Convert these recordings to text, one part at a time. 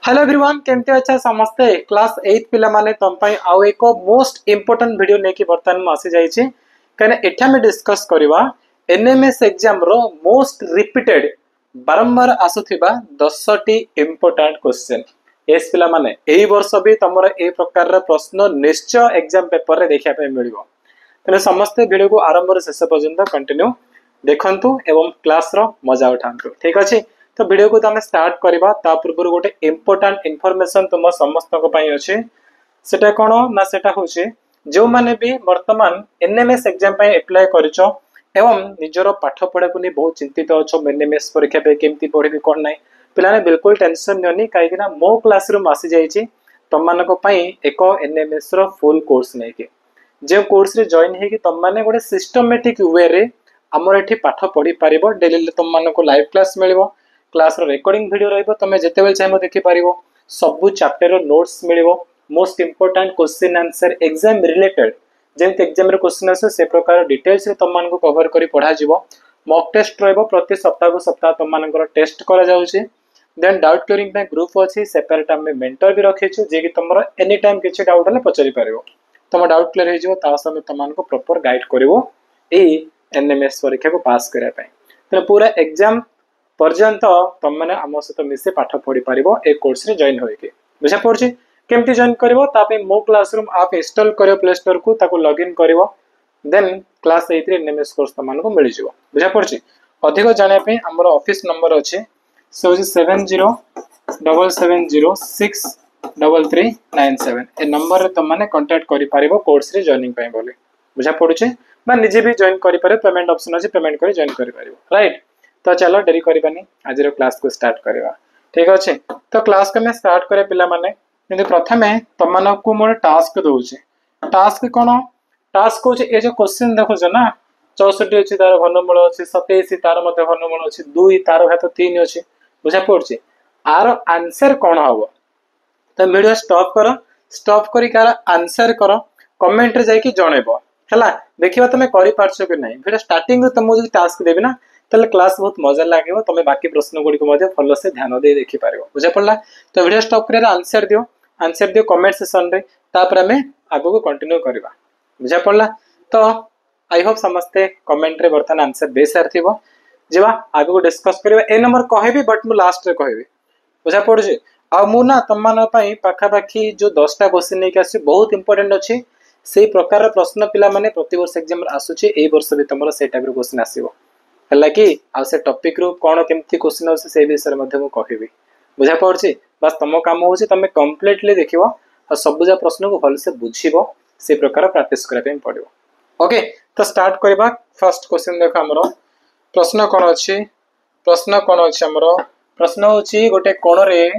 Hello everyone केमती अच्छा समस्ते क्लास 8 पिला माने तम पई आउ एको मोस्ट इंपोर्टेंट वीडियो नेकी बर्तन म आसी जाईची कने एठा में डिस्कस करबा एनएमएस एग्जाम रो मोस्ट रिपीटेड बारंबार आसुथिबा 10 टी इंपोर्टेंट क्वेश्चन एस पिला माने एई वर्ष भी तमरो ए प्रकार रो प्रश्न निश्चय एग्जाम पेपर रे देखा पे मिलिबो तने समस्त वीडियो को आरंभ रे शेष पर्यंत कंटिन्यू देखंतु एवं क्लास रो मजा उठांतु ठीक अछि। तो वीडियो को तमे स्टार्ट करबा ता पूर्व गोटे इंपोर्टेंट इन्फॉर्मेशन तुम समस्त को पई अछि सेटा कोन ना सेटा होचे जो माने भी वर्तमान एनएमएस एग्जाम पई अप्लाई करिचो एवं निजरो पाठ पढा को नि बहुत चिंतित अछो एनएमएस परीक्षा पे केमती पढिबी कोन नै पिलाने बिल्कुल टेंशन ननी काईकिना मो क्लासरूम आसी जाईची तम माने को पई एको एनएमएस रो फुल कोर्स नै के जे कोर्स रे जॉइन हे कि तम माने गोटे सिस्टमैटिक वे रे हमर एठी पाठ पढी पारिबो डेली तम माने को लाइव क्लास मिलिबो क्लास रो रिकॉर्डिंग वीडियो रहइबो तमे जते बेल चाहे देखि पारिबो सब चैप्टर रो नोट्स मिलिबो most important question answer exam related जेंत एग्जाम रे क्वेश्चन आसे से प्रकार डिटेल्स रे तम मान को कवर करी पढा जिवो मॉक टेस्ट रहइबो प्रति सप्ताह को सप्ताह तम मान को टेस्ट करा जाउची देन डाउट क्लियरिंग पे ग्रुप अछि सेपरेट हम मेंटर भी रखेछु जे कि तमरो एनी टाइम किछि डाउट हले पचरी पारिबो तम डाउट क्लियर हे जिवो ता समय तम मान को प्रॉपर गाइड करिवो ए एनएमएस परीक्षा को पास करिया पय त पूरा एग्जाम पर्यंत तुम मैंने आम सहित मिसे पाठ पढ़ी पार ए कोर्स रे जॉइन होइके बुझा पड़छि केमती जॉइन करबो तापे मो क्लासरूम आप इंस्टॉल करियो प्ले स्टोर को ताको लॉगिन करिवो देन क्लास 8 रे एनएमएस कोर्स तमान को मिल जिवो बुझा पड़छि अधिक जाने पे हमर ऑफिस नंबर अछि सो 7077063397 ए नंबर रे तुम माने कांटेक्ट करि पारिबो कोर्स रे जॉइनिंग पय बोले बुझा पड़छि बा निजे भी जॉइन करि पारे पेमेंट ऑप्शन अछि पेमेंट करि जॉइन करि पारिबो राइट। तो चलो डेरी करबानी आज रो क्लास को स्टार्ट करबा ठीक अछि। तो क्लास को मैं स्टार्ट करे पिला माने किंतु प्रथमे तमन को मोर टास्क दोउचे टास्क कोन टास्क को ए जो क्वेश्चन देखो छ ना 64 अछि तार घनमूल अछि 27 तार मध्ये घनमूल अछि 2 तार घात 3 अछि बुझा पड़छि आर आंसर कोन हबो तो वीडियो स्टॉप करी कार आंसर करो कमेंट रे जाई कि जणेबो हला देखिबा तमे करि पारछो कि नै वीडियो स्टार्टिंग रे तुमको जो टास्क देबे ना तले क्लास बहुत मजा लागिवो तमे बाकी प्रश्न गुडी को मध्ये फॉलो से ध्यान दे देखि पारिबो बुझा पड़ला। तो वीडियो स्टॉप करे आंसर दियो कमेंट सेक्शन रे तापर हमें आगो को कंटिन्यू करबा बुझा पड़ला। तो आई होप समस्ते कमेंट रे बर्तन आंसर दे सारथिबो जेवा आगो को डिस्कस करबा ए नंबर कहबी बट मु लास्ट रे कहबी बुझा पड़जे आ मु ना तमन पई पाखा पाखी जो 10 टा क्वेश्चन नै के आसी बहुत इंपोर्टेंट अछि सेही प्रकार प्रश्न पिला माने प्रति वर्ष एग्जाम आसुची ए वर्ष भी तमरो से टाइप रो क्वेश्चन आसीबो हला कि आ से टॉपिक रो कोन केमती क्वेश्चन आसे से विषय मध्ये मु कहबी बुझा पड़छि बस तमो काम होछि तमे कंप्लीटली देखिबो आ सब जा प्रश्न को भल से बुझिबो से प्रकार प्रैक्टिस करे पे पड़िबो ओके। तो स्टार्ट करबा फर्स्ट क्वेश्चन देखो हमरो प्रश्न कोन अछि हमरो प्रश्न होछि गोटे कोण रे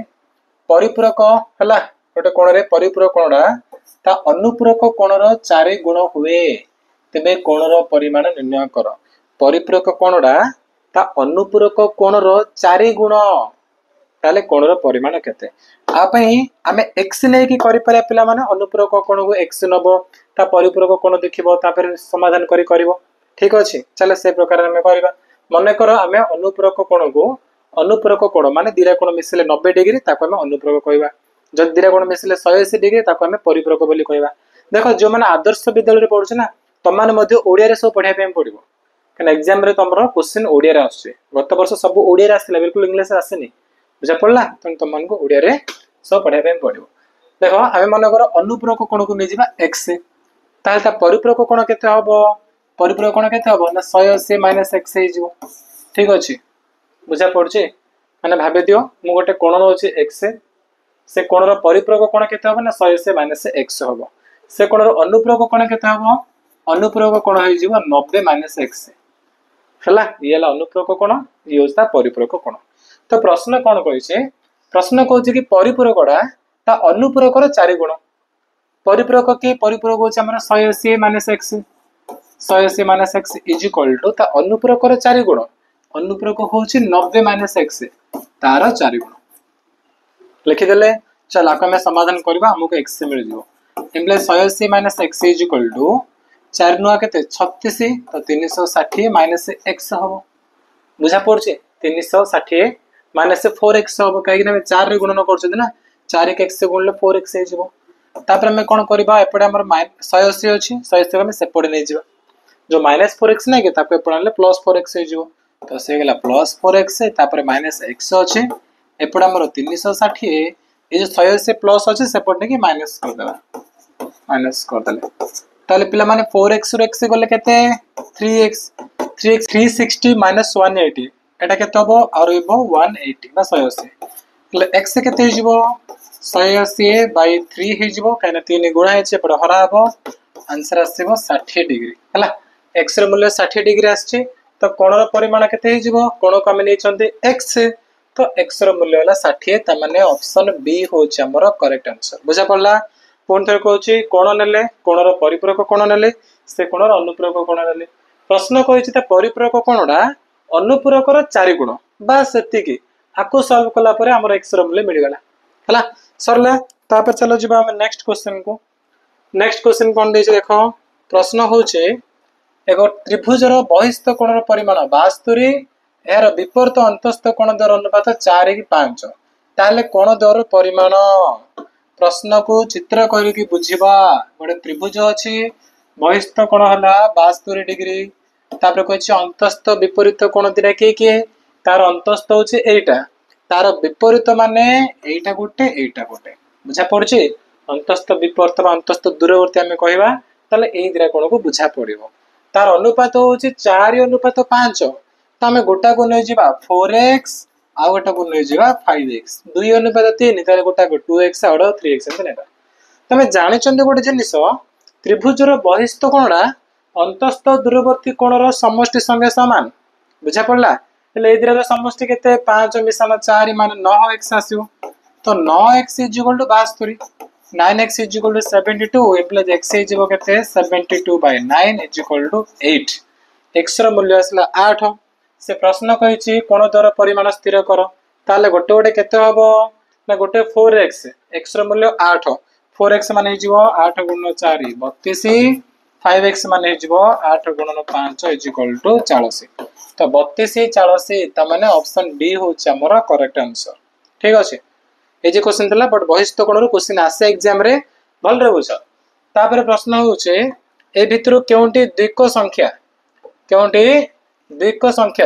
परिपूरक हला गोटे कोण रे परिपूरक कोणडा ता अनुपूरक कोण रो 4 गुण हुए तबे कोण रो परिमाण निर्णय करो परिपूरक कोणडा ता अनुपूरक कोण रो 4 गुण ताले कोण रो परिमाण केते आ पई हमें x नै की करि पारे पिला माने अनुपूरक कोण को x नबो ता परिपूरक कोण देखिबो तापर समाधान करि करबो ठीक अछि। चले से प्रकार हमें करबा मने करो हमें अनुपूरक कोण माने दिरा कोण मिसले 90 डिग्री ताको हमें अनुपूरक कहबा जब दिरा कोण मिसले 180 डिग्री ताको हमें परिपूरक बोली कहबा देखो जो माने आदर्श विद्यालय रे पढुछ ना तमान मध्ये ओडिया रे सब पढिया पे पड़िबो कन एग्जाम रे तमरो क्वेश्चन ओडिया रे आछे गत वर्ष सब ओडिया रे आसिला बिल्कुल इंग्लिश रे आसेनी बुझा पड़ला तम मन को ओडिया रे सब पढिया पे पड़िबो देखो हमें मन कर अनुपूरक कोण को नै जिबा x ताल ता परिपूरक कोण केते हबो परिपूरक कोण केते हबो ना 180 - x हे जिवो ठीक अछि बुझा पड़छे माने भाबे दियो मु गोटे कोण नोछि x से कोण रो परिपूरक कोण केते हबो ना 180 - x हबो से कोण रो अनुपूरक कोण केते हबो अनुपूरक कोण हे जिवो 90 - x हला ये ला अनुपूरक कोण ये होता परिपूरक कोण। तो प्रश्न कोन कहिसे प्रश्न कहउछि कि परिपूरकडा ता अनुपूरक रो 4 गुण परिपूरक के परिपूरक होछि हमर 180 - x 180 - x is equal to ता अनुपूरक रो 4 गुण अनुपूरक होछि 90 - x तार 4 गुण लिखि देले चल आक में समाधान करबा हमको x से मिल जिवो imply 180 - x is equal to 4 नुआ केते 36 तो 360 - x हबो बुझा पड़छे 360 माइनस 4x हम कहीं 4 रे गुणन कर ना 4 x से गुणले 4x हो तापर आम कौन करवा एपटे आम 180 अच्छी 180 आम सेपटे नहीं जा जो -4x ना कि एपटे प्लस 4x हो तो से गला प्लस 4x माइनस x अच्छे एपटे आम 360 ये जो 180 प्लस अच्छे सेपटे कि माइनस करदे ताले पिला माने 4x रो x गले केते 3x 360 माइनस 180 एटा केते हबो और इबो 180 बा 180 ले x केते हिजबो 180 बाय 3 हिजबो काना 3 गुणा हेचे पर हरा हबो आंसर आसीबो 60 डिग्री हला x रो मूल्य 60 डिग्री आछे तो कोण रो परिमाण केते हिजबो कोण को हम नै चंदे x तो x रो मूल्य होला 60 त माने ऑप्शन बी होचे हमर करेक्ट आंसर बुझा पड़ला पुन थर कहूची कोण नेले कोण रो परिपूरक कोण नेले से कोण रो अनुपूरक कोण नेले प्रश्न कहिछि त परिपूरक कोणडा अनुपूरक रो 4 गुण बस सेतिकी आकु सॉल्व कला परे हमर x रो मूल्य मिल गला हला सरला तापर चलो जिबा हम नेक्स्ट क्वेश्चन कोन दैछ देखो प्रश्न होचे एगो त्रिभुज रो बहिस्थ कोण रो परिमाण 72 एହାର विपरीत अंतस्थ कोण दर अनुपात 4 की 5 ताले कोण दर परिमाण प्रश्न को चित्र करके बुझिबा गोटे त्रिभुज अछि बहिस्थ कोण हला 72 डिग्री तापर कहछि अंतस्थ विपरीत कोण दिरा के तार अंतस्थ होछि एटा तार विपरीत माने एटा गोटे बुझा पड़छि अंतस्थ विपरीत अंतस्थ दूरवर्ती हमें कहबा ताले एई दिरा कोण को बुझा पड़िबो तार अनुपात होछि 4:5 तो आम गोटा को नहीं जा 4x आ गोटा को नहीं जा 5x 2:3 ताले गोटा को 2x और 3x एंत तमे जानि चंदे गोटे जिनिस त्रिभुज रो बहिस्थ कोणडा अंतस्थ दूरवर्ती कोण रो समष्टि संगे समान बुझा पड़ला हेले ए दिरा रो समष्टि केते 5 मिसाना 4 माने 9x आसियो तो 9x = 72 9x = 72 प्लस x केते 72/9 = 8 x रो मूल्य आसला 8 से प्रश्न कहिछि कोण दर परिमाण स्थिर कर ताले गोटे गोटे केते हबो ना गोटे 4x x रो मूल्य 8 4x माने हिजबो 8 × 4 32 5x माने हिजबो 8 × 5 = 40 तो 32 40 त माने ऑप्शन डी होछ हमर करेक्ट आंसर ठीक अछि ए जे क्वेश्चन थला बट बहिस्थ कोण रो क्वेश्चन आसे एग्जाम रे भल रे बुझ तापर प्रश्न होचे ए भितरु केउंटी द्विक संख्या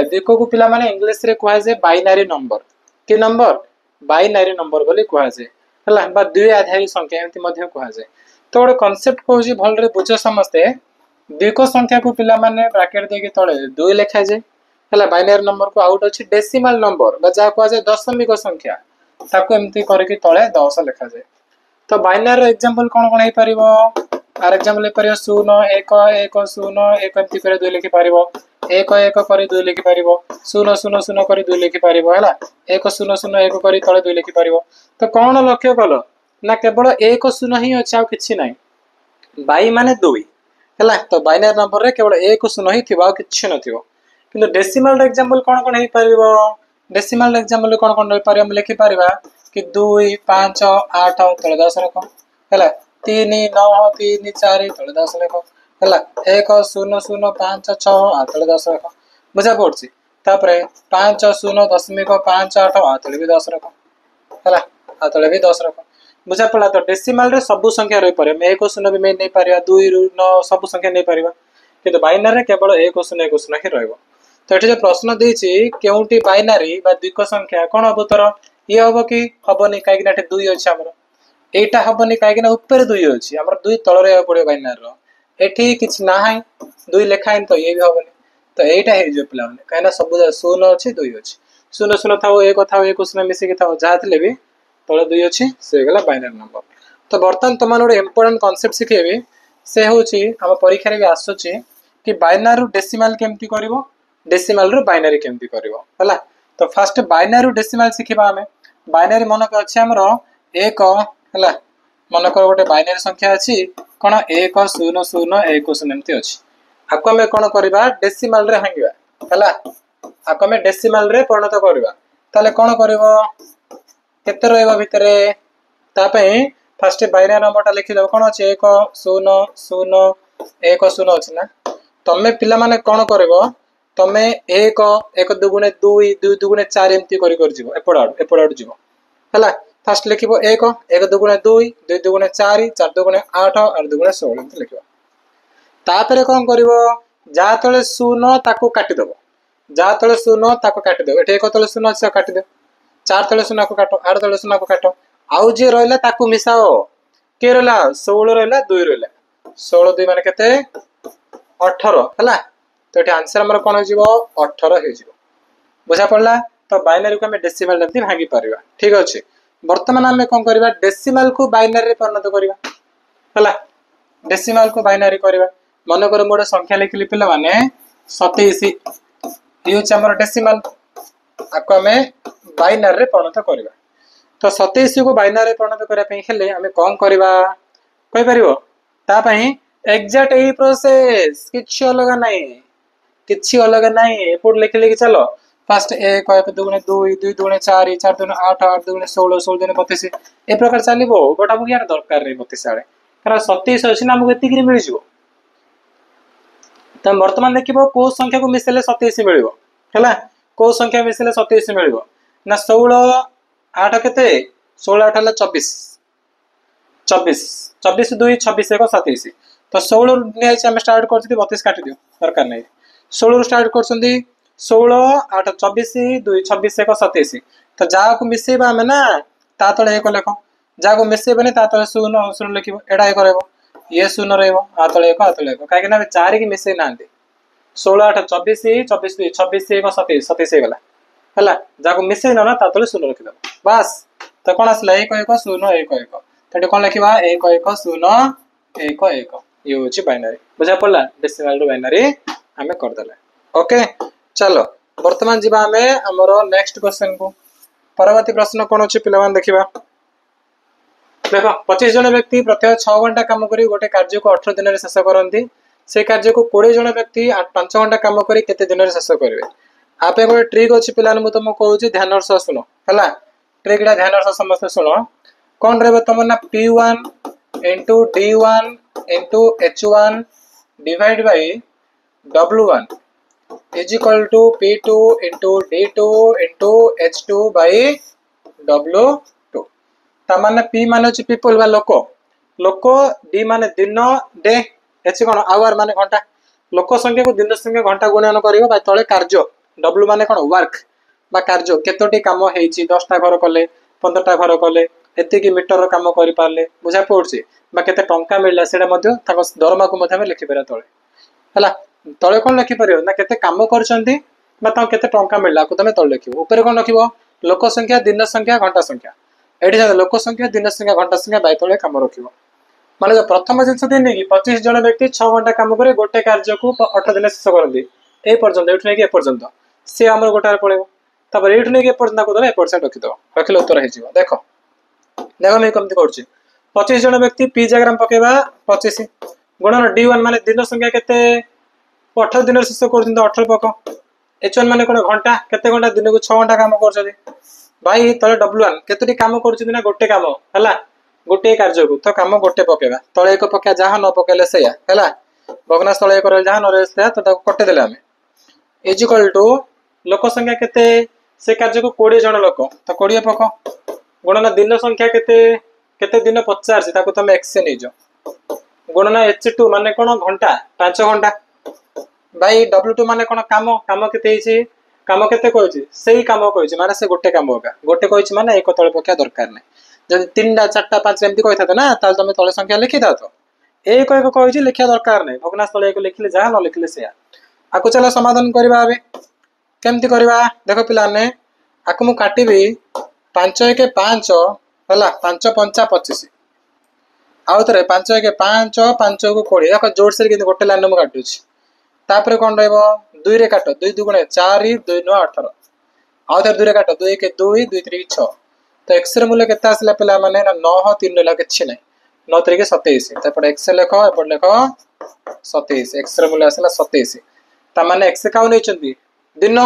द्विक को पिला माने इंग्लिश रे कहै जे बाइनरी नंबर के नंबर बाइनरी नंबर बोली कहै जे हला बा द्वि आधारी संख्या एमति मध्ये कहै जे तो गोटे कांसेप्ट कहूची भल रे बुझ समस्ते द्विक संख्या को पिला माने ब्रैकेट दे के तळे 2 लिखा जे हला बाइनरी नंबर को आउट अछि डेसिमल नंबर बा जा कहै जे दशमिक संख्या ताको एमति करके तळे 10 लिखा जे तो बाइनरी एग्जांपल कोन हे परिबो आर एग्जांपल हे परिबो 0 1 1 0 1 एमति करे 2 लिखि परिबो 1 1 करे 2 लिखि परिबो 0 0 0 करे 2 लिखि परिबो हला 1 0 0 1 करे तळे 2 लिखि परिबो तो कोन लक्ष्य कलो ना केवल 1 0 ही अच्छा किछि नै बाई माने 2 हला तो बाइनरी नंबर रे केवल 1 0 ही थिबा किछि नथिबो किंतु डेसिमल एग्जांपल कोन हे परिबो डेसिमल एग्जांपल कोन हे परिबो हम लिखि परिबा कि 2 5 8 तळे 10 रखो हला 3 9 3 4 तळे 10 रखो हला 1 0 0 5 6 तळे 10 रखो बुझा पड़छि तापरे 5 0 दशमिक 5 8 तळे भी 10 रखो हला तळे भी 10 रखो बुझा पड़ा तो डेसिमल रे सब संख्या रही पारे 1 0 भी नहीं पारिबा 2 9 सब संख्या नहीं पारिबा किंतु बाइनरी रे केवल 1 0 1 0 ही रहइबो तो एठी जे प्रश्न देछि केउंटी बाइनरी बा द्विक संख्या कोन हबो तर ये हबो कि हबोनी काई कि 2 अछि हमर एटा हबोनी काई कि ऊपर 2 अछि हमर 2 तळ रे पड़े बाइनरी रो एठी किछ ना है 2 लिखाइन तो ये भी हबोनी तो एटा हे जे प्लान काइना सब 0 अछि 2 अछि 0 0 थाओ 1 थाओ 1 0 मिसी के थाओ जाथले भी तळे 2 अछि से गेला बाइनरी नंबर तो बर्तन तमान ओडे इंपोर्टेंट कांसेप्ट सिखेबे से होछि हम परीक्षा रे भी आसुछि कि बाइनरी रु डेसिमल केमति करबो डेसिमल रु बाइनरी केमति करबो हला तो फर्स्ट बाइनरी रु डेसिमल सिखिबा हमें बाइनरी मन के अछि हमरो 1 हला मन कर गोटे बाइनरी संख्या अछि कोन 1 0 0 1 0 एमति अछि आको हमें कोन करबा डेसिमल रे हांगिबा हला आको हमें डेसिमल रे परिणत करबा ताले कोन करबो केते रहइबा भितरे ता पई फर्स्ट बाइनरी नंबरटा लिखि दब कोन अछि 1 0 0 1 0 अछि ना तमे पिला माने कोन करबो तमे एक एक दुगुणे दुई दुई दुगुणे चार एमती एपड़ आड़ जीव है फास्ट लिख एक एक दुगुणे दुई दुई दुगुणे चार चार दुगुणे आठ आठ दुगुणे 16 एमती लिख तापर कौन कर जहाँ तले शून्य ताको काटिदेव जहाँ तले शून्य ताको काटिदेव ये एक तले शून्य अच्छे काटिदेव चार तले शून्य को काट आठ तले शून्य को काट आउ जी रहा ताको मिसाओ किए रहा 16 रहा 2 रहा 16 2 मान के 18 है तो ये आंसर आम कौन हो 18 हो बुझा पड़ा तो बाइनरी को आम डेसिमाल जमी भांगी पार ठीक अच्छे बर्तमान आम कौन करवा डेसिमाल को बाइनरी परिणत करवा डेसिमाल को बाइनरी करवा मन कर गोटे संख्या लिखिली पिला माने 27 ये हूँ डेसिमाल आपको आम बाइनरी परिणत करवा तो 27 को बाइनरी परिणत करने आम कौन करवा कहीपर एक्जाक्ट यही प्रोसेस किसी अलग नाई किसी अलग नाई एपट लिखि लिखि चलो फास्ट एक एक दुगुणे दुई दुई दुगुणे चार चार दुगुणे आठ आठ दुगुणे 16 16 दुगुणे 32 ए प्रकार चलो गोटा मुझे यार दरकार नहीं 32 आड़े कारण 27 अच्छी आमको एतिक मिल जाव तो बर्तमान देखो कौ संख्या को मिसेले 27 मिल कौ संख्या मिसेले 27 मिल ना 16 8 के 16 8 24 24 24 2 26 1 27 तो 16 नहीं स्टार्ट कर 32 काट दियो दरकार नहीं 16 स्टार्ट कर 16 8 24 2 26 1 27 तो जहाँ को मिसेबा आम ना ता तले एक लेख जहाँ को मिसेबे ता तले शून्य शून्य लिख एटा एक रहा ये शून्य रहा तले एक कहीं चार की मिसे ना 16 8 24 24 2 26 1 27 27 होगा है जहाँ को मिसे ना ता तले शून्य रखिद बास तो कौन आसला एक एक शून्य एक एक तो कौन लिखा एक एक शून्य एक एक ये हूँ बाइनरी बुझा पड़ा डेसिमाल टू बाइनरी आम करदे ओके चलो बर्तमान जी आम आमर नेक्स्ट क्वेश्चन को परवर्ती प्रश्न कौन अच्छे पे देखा देख 25 जन व्यक्ति प्रत्येक 6 घंटा काम कर गोटे कार्य को 18 दिन में शेष करती से कार्य को 20 जन व्यक्ति 5 घंटा काम कर केते दिन में शेष करेंगे आप गोटे ट्रिक अच्छी पे तुमको कहूँ ध्यान सह शुण है ट्रिकटा ध्यान सह समस्त शुण कौन रहा तुम ना P1 into D1 into H1 divide by W1 is equal to P2 into D2 into H2 by W2 तामाने P माने होची पीपल बा लोक लोक D माने दिन डे H कोन आवर माने घंटा लोक संख्या को दिन संख्या घंटा गुणन करियो बा तळे कार्य W माने कोन वर्क बा कार्य केतोटी काम हेची 10टा घर कले 15टा घर कले एतिकी मीटर काम करि पारले बुझा पड़छि बा केते टंका मिलला सेडा मध्ये ताको दरमा को मध्ये लिखि पारा तळे हला तळे कोन लिखि परियो ना केते काम करछंती बा ता केते टंका मिलला को तमे तळे लिखिबो ऊपर कोन लिखिबो लोक संख्या दिन संख्या घंटा संख्या एठी जा लोक संख्या दिन संख्या घंटा संख्या बाय तळे काम रखिबो माने जो प्रथम जिंस देने कि 25 जन व्यक्ति 6 घंटा काम करे गोटे कार्य को 18 दिन शेष करंती ए पर्यंत एठु नै कि ए पर्यंत से हमर गोटार पळेबो तबर एठु नै कि ए पर्यंत को दले ए पर्यंत रखि दो रखिले उत्तर हे जिवो देखो देखो मैं कमती करछि 25 जन व्यक्ति पी जगह हम पकेबा 25 गुणन D1 माने दिन संख्या केते 18 दिन शेष करछन 18 पक H1 माने कोन घंटा केते घंटा दिन को 6 घंटा काम करछथि भाई तले W1 केतोटी काम करछथि ना गोटे काम हला गोटे कार्य को तो काम गोटे पकेबा तले एक पका जहाँ न पकेले सेया हला भग्नाश तले एक जहाँ न रहे तो कटे देले आमे इज इक्वल टू लोक संख्या केते से कार्य को 20 जन लोक तो 20 पक गुणन दिन संख्या केते केते दिन 50 ताको तुम x से नै जो गुणन H2 माने कोन घंटा 5 घंटा भाई W2 माने कोन काम काम केते हिची काम केते कहछि सेही काम कहछि माने से गोटे काम होगा गोटे कहछि माने एक तळे पक्या दरकार नै जदि 3टा 4टा 5 एमती कहथा तो ना ताल तुम तळे संख्या लिखि दाओ तो एक एक कहछि लिखिया दरकार नै भग्नाश तळे एक लिखिले जहाँ न लिखिले सेया आको चला समाधान करबा आबे केमती करबा देखो पिलाने आको मु काटिबी 5 1 5 हला 5 5 25 आउ तरे 5 1 5 5 को 20 देखो जोर से कि गोटे लाइन मु काटुछि तापर कोन रहबो 2 रे काटो 2 दुगुणे 4 2 9 18 आउ तरे 2 रे काटो 2 1 2 2 3 6 तो एक्स रे मूल्य केता आसला पिला माने ना 9 3 ला किछि नै 9 3 के 27 तापर एक्स लेखो एपड लेखो 27 एक्स रे मूल्य आसला 27 ता माने एक्स काउ नै चंदी दिन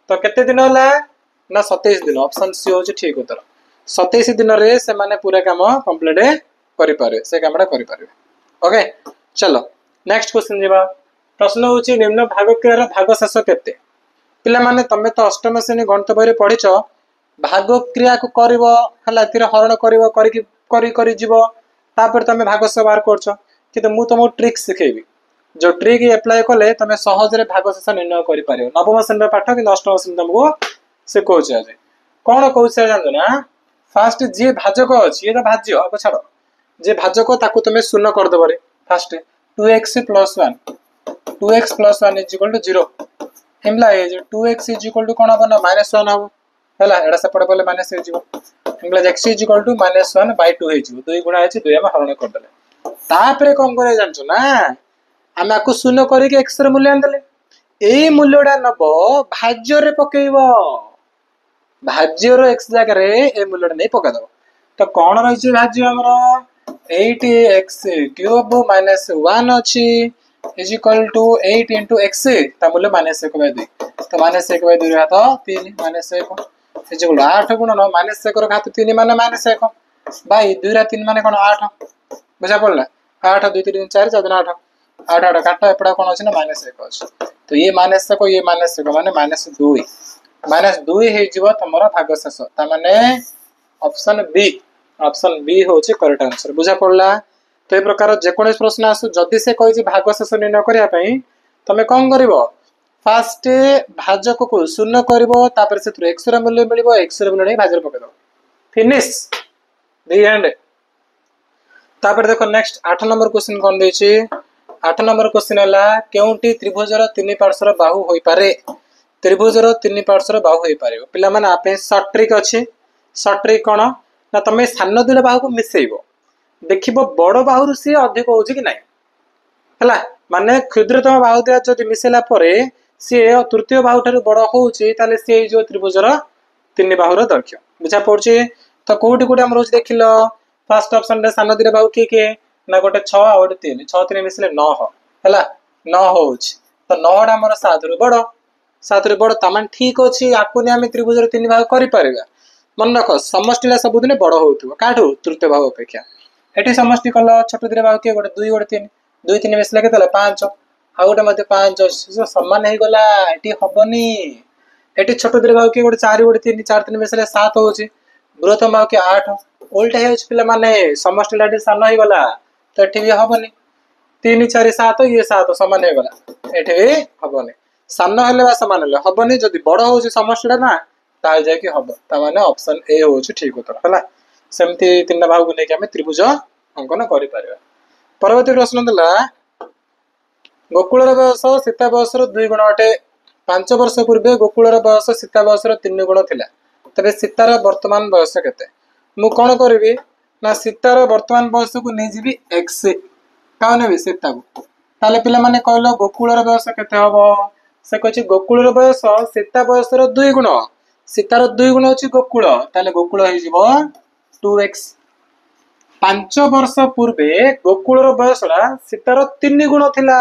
तो केते दिन होला ना 27 दिन ऑप्शन सी होची ठीक उत्तर 27 दिन रे से माने पूरा काम कंप्लीट करि पारे से कामडा करि पारे ओके चलो नेक्स्ट क्वेश्चन जेबा प्रश्न होची निम्न भागक्रियार भागशेष केते पिला माने तमे तो अष्टम श्रेणी गणित बही पढ़िच भागक्रिया को करिवो हला तीर हरण करिवो करी जीवो तापर तमे भागशेष बाहर करछ किंतु मु तुमको ट्रिक सिखेबी जो ट्रिक अप्लाई कले तमे सहज रे भागशेष निर्णय करि पारियो नवम श्रेणी पाठ कि अष्टम श्रेणी तुमको से कहूछ आज कोन कहूछ जानतो ना फास्ट जे भाजक अछि ये तो भाज्य अब छाड़ जे भाजक ताकू तमे शून्य कर दबरे फास्ट 2x + 1 2x + 1 = 0 एमला ए 2x = कोन बना -1 हो हला एडा सेपड बोले माइनस हे जीवो एमला x = -1/2 हे जीवो 2 गुणा हे 2 हम हरण कर देले तापरे कोन करे जानछो ना हम आकु शून्य करी के x रे मूल्य आन देले एई मूल्यडा नबो भाज्य रे पकेइबो भाज्य रो x जागा रे ए मूल्यडा नै पका दबो तो कोन रहि छै भाज्य हमरो 8x³ - 1 अछि = 8 * x ता मूल्य -1/2 तो -1/2 रे तो 3 -1 = 8 गुणन -1 रो घात 3 माने -1 भाई 2 रा 3 माने कोन 8 बुझा पड़ला 8 2 3 4 4 8 8 8 काट एपडा कोन अछि ना -1 अछि तो ये -1 को ये -1 माने -2 हे जीवो तमरा भागशेष ता माने ऑप्शन बी होची करेक्ट आंसर बुझा पड़ला तो ए प्रकार जे कोन प्रश्न आसु जदी से कहि जे भागशेष निर्णय करिया पई तमे कोन करिवो फास्ट भाजक को शून्य करिवो तापर से x रा मूल्य मिलिवो x रा मूल्य नै भाजर पके दो फिनिश दी एंड तापर देखो नेक्स्ट 8 नंबर क्वेश्चन कोन दै छी 8 नंबर क्वेश्चन हला केउंटी त्रिभुजर तीन पार्श्वर बाहु होई पारे त्रिभुजर तीन पार्श्वर बाहु होई पारे पिला माने आपे शॉर्ट ट्रिक अछि शॉर्ट ट्रिक कोन ना तमे सान दुले बाहु को मिसेइबो देखिबो बड़ बाहु से अधिक होउची कि नै हला माने क्षुद्रतम बाहु दे जदि मिसेला परे से तृतीय बाहु ठारू बड़ होउची ताले से जो त्रिभुजर तीन बाहुर दैर्घ्य बुझा पड़ची तो कोठी कोठी हम रोज देखिलो फर्स्ट ऑप्शन रे सान दुले बाहु के ना गोटे 6 आ गोटे 3 6 3 मिसले 9 हला 9 होउची तो 9 डा हमर 7 रु बड़ तमान ठीक अछि आकुने हम त्रिभुजर तीन बाहु करि पारेगा मन रख समष्टिला सब दिन बड़ होउथु काठू तृतीय बाहु अपेक्षा एठी समष्टि कल छोट दिरे बाहु के गोटे 2 गोटे 3 2 3 मिसले केतले 5 आ गोटे मध्ये 5 समान हे गला एठी हबनी एठी छोट दिरे बाहु के गोटे 4 गोटे 3 4 3 मिसले 7 होउची बृहत्तम बाहु के 8 उल्टा हे पिला माने समष्टिला एठी सान हे गला तो एठी भी हबनी 3 4 7 ये 7 समान हे गला एठी भी हबनी सान हेले बा समान हेले हबनी जदी बड़ होउची समष्टिला ना ता जाय कि हब ता माने ऑप्शन ए होउची ठीक उत्तर हला सेमती तीन भाग को लेके हमें त्रिभुज अंकन करि पारिबा परवर्ती प्रश्न दला गोकुलर बयस सीता बयसर 2 गुण अटे 5 वर्ष पूर्वे गोकुलर बयस सीता बयसर 3 गुण थिला तबे सीतार वर्तमान बयस केते मु कोन करबी ना सीतार वर्तमान बयस को नै जीबी x काने बे सीता को ताले पिला माने कहलो गोकुलर बयस केते हबो से कहछि गोकुलर बयस सीता बयसर 2 गुण सीतार 2 गुण अछि गोकुल ताले गोकुल हे जीवो 2x 5 वर्ष पूर्वे गोकुलर बयसरा सीतार 3 गुण थिला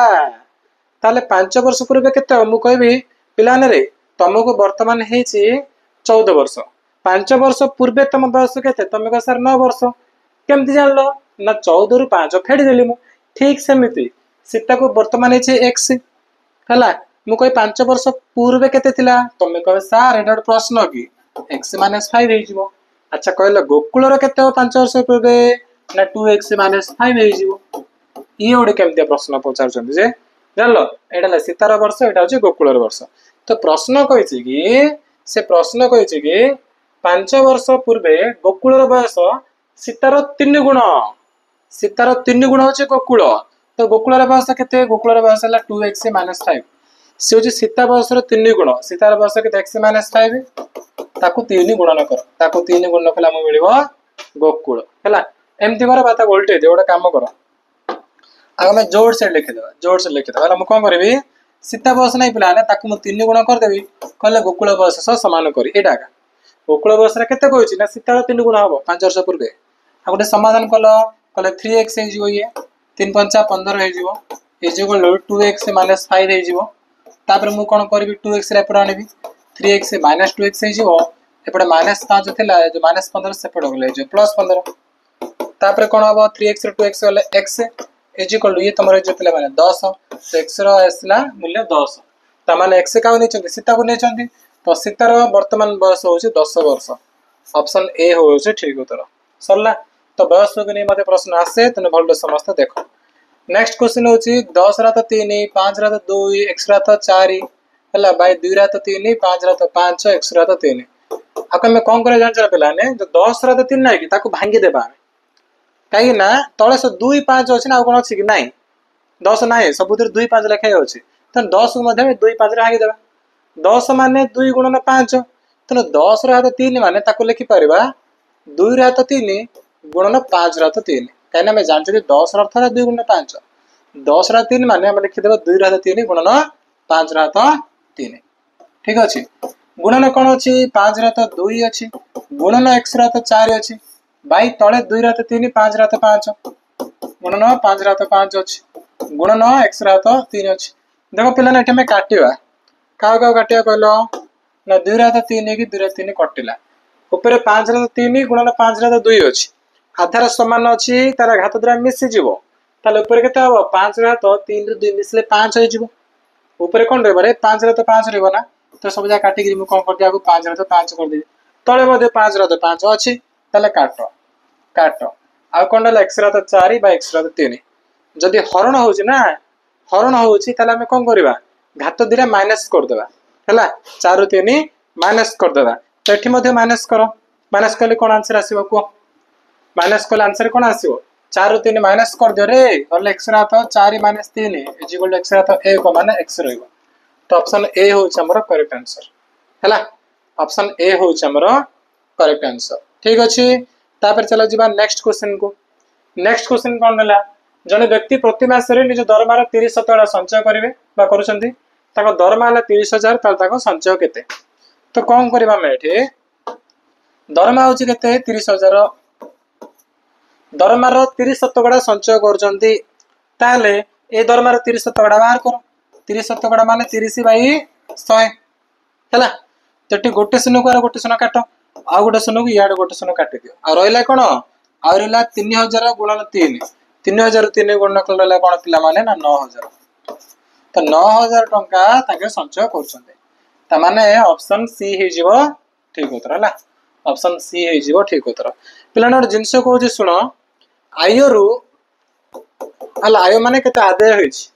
ताले 5 वर्ष पूर्वे केते मु कहबी पिलाने रे तुमको वर्तमान हेछि 14 वर्ष 5 वर्ष पूर्वे तुम बयस केते तुम का सर 9 वर्ष केमति जानलो ना 14 रु 5 फेडी देली मु ठीक सेमिति सीता को वर्तमान हेछि x हला मु कहि 5 वर्ष पूर्वे केते थिला तुम कहबे सर एडा प्रश्न की x - 5 हे जीवो अच्छा कहलो गोकुलर केते 5 वर्ष पूर्वे ना 2x - 5 हे जीवो ई ओडे केमते प्रश्न पचार छथि जे जानलो एडाला सीतार वर्ष एटा होची गोकुलर वर्ष तो प्रश्न कहिछि कि से प्रश्न कहिछि कि 5 वर्ष पूर्वे गोकुलर बयस सीतार 3 गुण होची गोकुल तो गोकुलर बयस केते गोकुलर बयस हला 2x - 5 से होची सीता बयसर 3 गुण सीतार बयस केते x - 5 ताकू 3 गुणन कर ताकू 3 गुणन कला म मिलिबो गोकुल हला एमती कर बाता उल्टे दे ओडा काम कर आगे मैं जोड़ से लिख देबा हला म कोन करबी सीता बयस नै पिला ना ताकू म 3 गुण कर देबी कहले गोकुल बयस सह समान करी एटा का गोकुल बयस रे केते कहछि ना सीतार 3 गुण हबो 5 वर्ष पूर्वे आ गोटे समाधान कलो कहले 3x हे जीवो ये 3 5 15 हे जीवो ए जीवो 2x - 5 हे जीवो तापर मु कोन करबी 2x रे परा आनिबी 3x - 2x हे जीवो एपडे -5 थिला जो -15 से पड़ गले जो +15 तापर कोन हबो 3x रे 2x गले x ये तमरे जो थिला माने 10 x रो आसला मूल्य 10 तामाने x का नहीं सीता को नहीं तो सीतार वर्तमान बयस हूँ 10 वर्ष ऑप्शन ए हो ठीक उत्तर सरला तो बयस को नहीं मत प्रश्न आसे तेने भल समस्त देख नेक्स्ट क्वेश्चन हूँ 10 रा तो 3 5 रा तो 2 x रा तो 4 है बै 2 रा तो 3 5 रा तो 5 x रा तो 3 आम कौन कर जान पे जो 10 रा तो 3 ना कि भांगी देवा कहीं ना तले से 2 5 अच्छे ना कौन अच्छी कि नाई 10 ना सब 2 5 लेखाएं अच्छे तो 10 को 2 5 भांगी देवा 10 माने 2 गुणन 5 तेना 10 रा तो 3 माने लिखिपर 2 रा तो 3 गुणन 5 रा तो 3 कहीं मैं जानते 10 अर्थ है 2 गुणन 5 10 रा 3 माने लिखिदेव 2 रा तो 3 गुणन 5 रा तो 3 ठीक अच्छे गुणन कौन अच्छी 5 रा तो 2 अच्छी गुणन x रा तो 4 अच्छी बै तले 2 रा तो 3 5 रा तो 5 गुणन 5 रा तो 5 अच्छी गुणन x रा तो 3 अच्छी देखो पिला ये आम काटा क्या काटा कहल ना 2 रा तो 3 कि 2 रा 3 कटिला ऊपर 5 रा तो 3 गुणन 5 रा तो 2 अच्छी आधार सामान अच्छी तार घात द्वारा मिसीज ऊपर के 5 रा तो 3 रू 2 मिसले 5 होपर कौन रे 5 रा तो 5 रहा तो सब जगह काटिक कौन कर दिया 5 रा तो 5 करदेवी तले 5 रा तो 5 अच्छी काट काट आ कौन रहा x रा तो 4 x रा तो 3 जदि हरण हो हरण होमें कौन करवा घात दिरा माइनस करदे है 4 रू 3 माइनस करदे तो ये माइनस कर माइनस कले कौन आंसर आसो कह माइनस कले आंसर कौन आसो 4 रू 3 माइनस कर दियो रे एक्स रा तो 4 माइनस 3 इजिकल एक्स रा तो 1 माने एक्स रहिबो तो ऑप्शन ए होउछ हमर करेक्ट आंसर हैला ऑप्शन ए होउछ हमर करेक्ट आंसर ठीक अछि तापर चलो जीवा नेक्स्ट क्वेश्चन को नेक्स्ट क्वेश्चन कोन हला जने व्यक्ति प्रति मास रे निज दरमार 30,000 संचय करिवे बा करूछंती ताको दरमा हला 30,000 ताल ताको संचय केते तो कोन करबा मे एठी दरमा होउछ केते 30,000 दरमार 30,000 संचय करूछंती ताले ए दरमार 30,000 बाहर करो 30,000 माने 30 बाई 100 हैला तो गोटे शून्य को गोटे शून्य काट आ गोटे शून्य को इाड़े गोटे शून्य काटि दियो आ रहा कौन आ रहा 3,000 गुणन 3 3,000 3 गुणन कल रहा कौन पिला माने ना 9,000 तो 9,000 टंका ताके संचय करछन्ते ऑप्शन सी हे जीवो ठीक उत्तर हैला ऑप्शन सी हे जीवो ठीक उत्तर पिला न जिंस कहूँ शुण आयरु हला आय माने केते आदाय होइछि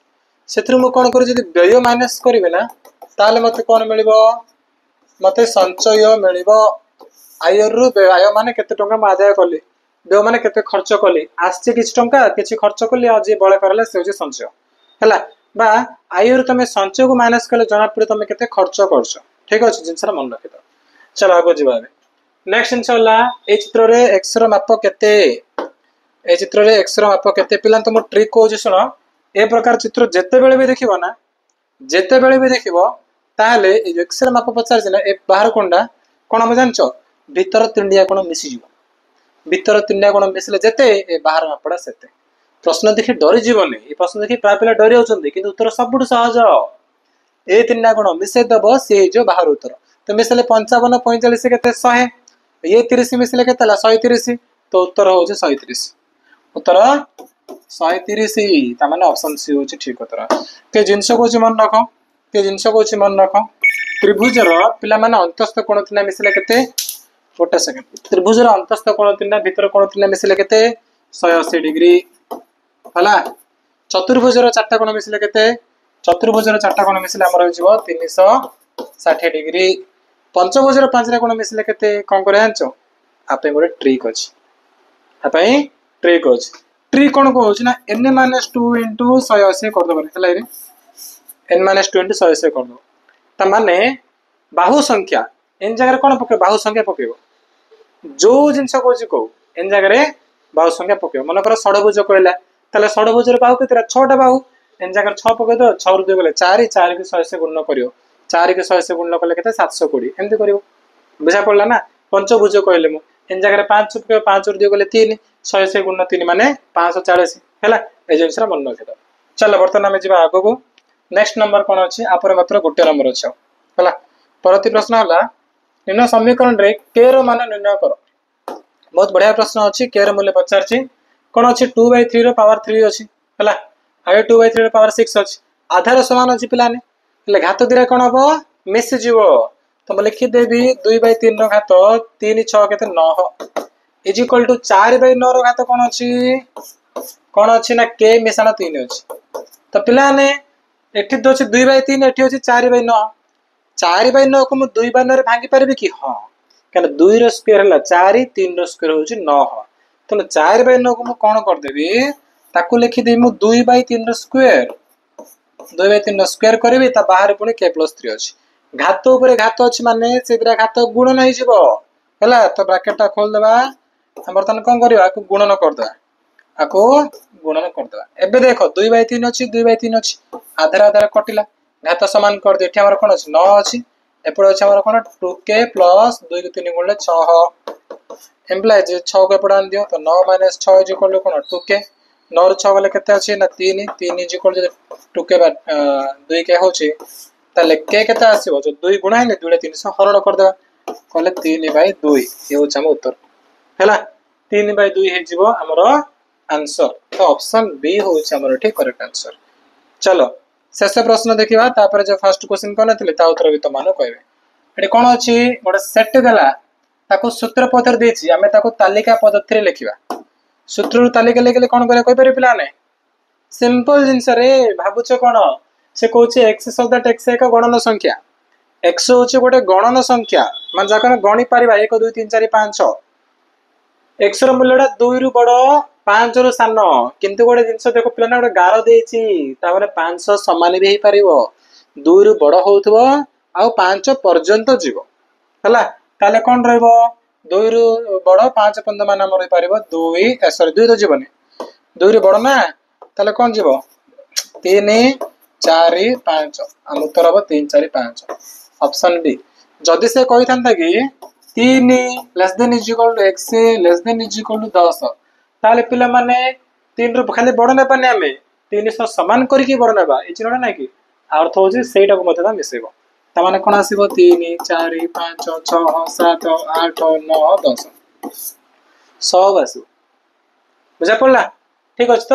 से मु कौन करी व्यय माइनस करी ना ताले मते कौन मिलिबो मते संचय मिलिबो आयरु आय माने केते टंका म आदाय कली व्यय माने केते खर्च कली आछि किछ टंका किछ खर्च कली आज बळे करले से होजे संचय हैला बा आयरु तमे संचय को माइनस कले जना पड़े तमे केते खर्च करछो ठीक अछि जिनसरा मन रखितो चलो आगो जीवा नेक्स्ट इनशाला ए चित्र रे x रो माप केते ए चित्र रे x रो माप केते पिला तुम ट्रिक को जे सुनो ए प्रकार चित्र जेते बेले भी देखिबो ना जेते बेले भी देखिबो ताले ए x रो माप पचार जे ना ए बाहर कोंडा कोन हम जानचो भीतर तिंडिया कोन मिसी जीवो भीतर तिंडिया कोन मिसले जेते ए बाहर मापडा सेते प्रश्न देखि डरि जीवनी ए प्रश्न देखि प्राय पिला डरि होचंदी किंतु उत्तर सबुठ सहज ए तिंडिया कोन मिसे दबो से जो बाहर उत्तर तो मिसले 55 45 केते 100 ये 30 मिसले केते ला 130 तो उत्तर हो जे 130 उत्तर 130 ता माने ऑप्शन सी हो ठीक उत्तर के जिंस को मन रख के जिंस को मन रख त्रिभुज रो पिला माने अंतस्थ कोण तिना मिसले केते गोटे सेकंड त्रिभुज रो अंतस्थ कोण तिना भीतर कोण तिना मिसले केते 180 डिग्री हला चतुर्भुज रो चारटा कोण मिसले केते चतुर्भुज रो चारटा कोण मिसले हमर हो 360 डिग्री पंचभुज रो पांचटा कोण मिसले केते कोन करे जानचो आपे गोटे ट्रिक अछि आपे ट्रिक अछि ट्रिक कोन को होछ ना n-2 * 180 कर दो हला रे n-2 * 180 कर दो त माने बाहु संख्या एन जगह कोन पके बाहु संख्या पकेबो जो जिंस को एन जगह रे बाहु संख्या पकेबो मन कर षडभुज कहला तले षडभुज रे बाहु केतरा 6टा बाहु एन जगह 6 पके दो 6 रु 2 गले 4 4 के 180 गुणन करियो 4 के 180 गुणन कले केते 720 एमती करियो बुझा पड़ला ना पंचभुज कहले मु एन जगह रे 5 पके 5 रु 2 गले 3 180 गुणन 3 माने 540 हैला ए जिंसरा मन रखे दो चलो वर्तमान में जीवा आगो को नेक्स्ट नंबर कोन अछि आपर मात्र गोटे नंबर अछि हैला परति प्रश्न हला निम्न समीकरण रे k रो मान निर्णय करो बहुत बढ़िया प्रश्न अछि k रो मूल्य पचारछि कोन अछि 2/3 रो पावर 3 अछि हैला आगे 2/3 रो पावर 6 अछि आधार सामान अच्छी पे घात दीरा कौन हम मिसीज तो मुझे लिखिदेवी 2/3 घात 3 6 के 9 इज इक्वल टू 4/9 घात कौन अच्छी ना के मिशाण 3 अच्छी तो पे एठी तो अच्छे 2/3 एठी अच्छे 4/9 4/9 को मुझे 2/9 भांगी पारि कि हाँ क्या 2 स्क्वायर है 4 3 स्क्वायर हूँ 9 तेणु 4/9 को मुझे कौन करदेवी ताकू लिखिदेवी मुझे 2/3 स्क्वायर 2/3 स्क्वायर करी बाहर पुणी k+3 अच्छी घात उपरे घात अच्छी माने से घात गुणन है तो ब्राकेट टा खोलदेवा बर्तमान कौन करवा गुणन करदे आपको गुणन करदे एबे देख 2/3 अच्छी 2/3 अच्छी आधार आधार कटिला घात सामान कर दे एठी कौन अच्छी 9 अच्छी एपटे अच्छे कौन 2k प्लस 2 को 3 गुणले 6 एम्प्लाइज 6 को एपटे आन दियो तो 9 - 6 इज इक्वल टू कौन 2k 9 ରୁ 6 गले केते अछि ना 3 3 is equal to 2k 2k होछि ताले k केते आसीबो जो 2 गुणा है 2 300 हरण कर देबा कहले 3/2 ये होछ हम उत्तर हैला 3/2 हे जीवो हमर आंसर तो ऑप्शन बी होछ हमर ठीक करेक्ट आंसर। चलो शेष प्रश्न देखिबा तापर जो फर्स्ट क्वेश्चन कोन थिले ता उत्तर भी तो मानो कहबे एटी कोन अछि गोटे सेट देला ताको सूत्र पत्र देछि हमें ताको तालिका पद्धति रे लिखिबा सूत्र तालिका लिखले कोन करे कहि पारे पिला ने सिंपल जिंस रे भाबुछ कोन से कहूँ एक्स सो दैट एक्स एक गणन संख्या एक्स हूँ गोटे गणन संख्या मान जाक गणी पार 1 2 3 4 5 6 एक्स रूल्यटा 2 रु बड़ 5 रु सान किंतु गोटे जिनस देख पे गोटे गार देती 500 सामान भी हो पार 2 रु बड़ हो 5 पर्यंत जीव है कौन रो 2 रु बड़ 5 पर्यंत मान रही पार 2 सरी 2 तो जीवनी 2 रु बड़ ना ताले कौन जीव 3 4 5 आम उत्तर हम 3 4 5 ऑप्शन बी जदि से कही था कि 3 less than is equal to x less than is equal to 10 ताले पिला माने 3 रु खाली बड़ ने पाने हमें 300 समान करके बड़ नेबा ए चिन्हटा ना कि अर्थ हो जे सेटा को मते मिसेबो ता माने कोन आसीबो 3 4 5 6 7 8 9 10 सब आसो बुझा पड़ला ठीक अछि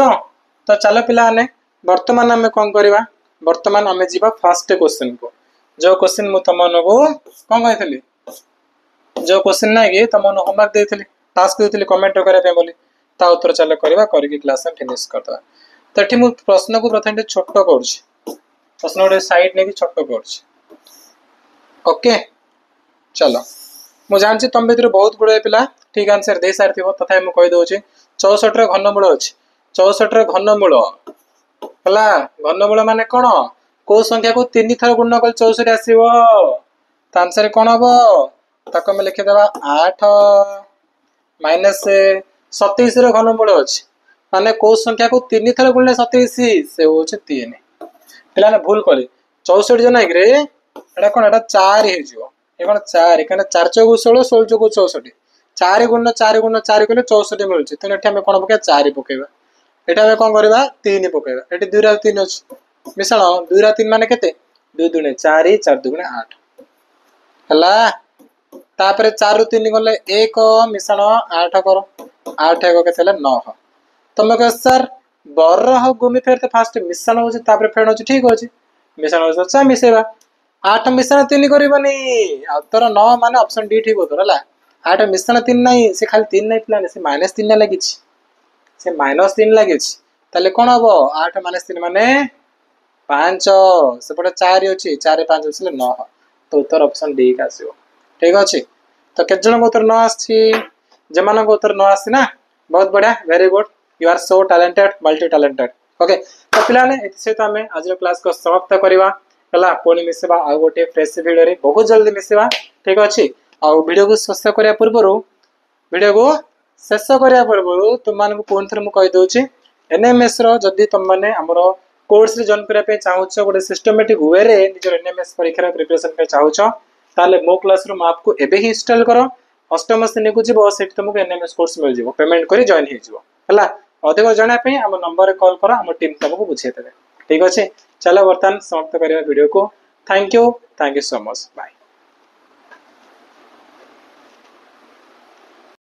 तो चलो पिला ने वर्तमान आम कौन करवा वर्तमान आम जीवा फर्स्ट क्वेश्चन को जो क्वेश्चन मु तुम को कौन कही जो क्वेश्चन ना कि तुम होमवर्क देती टास्क देती कमेंट करने बोली ता उत्तर चलो करवा करके क्लास में फिनिश करदे तो ये मुझे प्रश्न को प्रथम छोट कर प्रश्न गोटे साइड नहीं छोट कर ओके चलो मुझे जानছি तुम भीतर बहुत गुड़ाए पिला ठीक आंसर दे सारी तथा मुझे कहीदे 64 घनमूल अच्छी 64 घनमूल है घनमूल माने कौन कौ संख्या को 3 थर गुण कल 64 आसो तो आंसर कौन हम ताको मैं लिखिदेवा 8 माइनस 27 घनमूल अच्छी माने कौ संख्या को 3 थर गुणले 27 से हूँ 3 पे भूल कले 64 जो नाइक एटा कौन एटा 4 हो 4 कहीं 4 चौक 16 16 चौक 64 4 गुण 4 गुण 4 कले 64 मिलूँ तेणु ये कौन पकड़ा 4 पकेबा एटा हमें कौन करवा 3 पकेबा ये 2 रा 3 अच्छी मिशाण 2 रा 3 माने केते 2 दुणे 4 4 दुणे 8 हला तापर 4 रु 3 गले 1 मिशाण 8 कर 8 1 केते 9 तुम कह सर बरह गुमी फेर फास्ट मिशाण हो तापर फेण हो ठीक अच्छे मिशाण हो अच्छा मिसेबा 8 मिशाण 3 करबनी तोर 9 माने ऑप्शन डी ठीक होतो हला 8 मिशाण 3 नहीं से खाली 3 नहीं प्लान से -3 लागि से -3 लगे ताले कौन हम 8 - 3 माने 5 सेपटे 4 अच्छी 4 5 अच्छे 9 तो उत्तर ऑप्शन डी का आसो ठीक अच्छे तो केत जन उत्तर न आसी जमान उत्तर न आसी ना बहुत बढ़िया very good you are so talented multi talented okay तो पिलाने सहित आम आज क्लास को समाप्त करवा है पुणी मिसवा आ गोटे फ्रेश वीडियो रे बहुत जल्दी मिसवा ठीक अच्छे आ वीडियो को शेष करने पूर्व वीडियो को शेष करने पूर्व तुम पुणी थे मुझे कहीदे एनएमएस रदि तुम मैंने आमर कोर्स जॉइन करने चाहूच गोटे सिस्टमेटिक वे रे निजर एनएमएस परीक्षा प्रिपरेशन चाहूच ताले मो क्लास रूम आप को एबे ही इंस्टॉल करो अष्टम श्रेणी को जीव से तुमको एनएमएस कोर्स मिल जाव पेमेंट कर जॉइन हो अधिक जानापी आम नंबर कॉल कर आम टीम तुमको बुझे देवे ठीक अच्छे चलो बर्तमान समाप्त करवा वीडियो को thank you so much bye.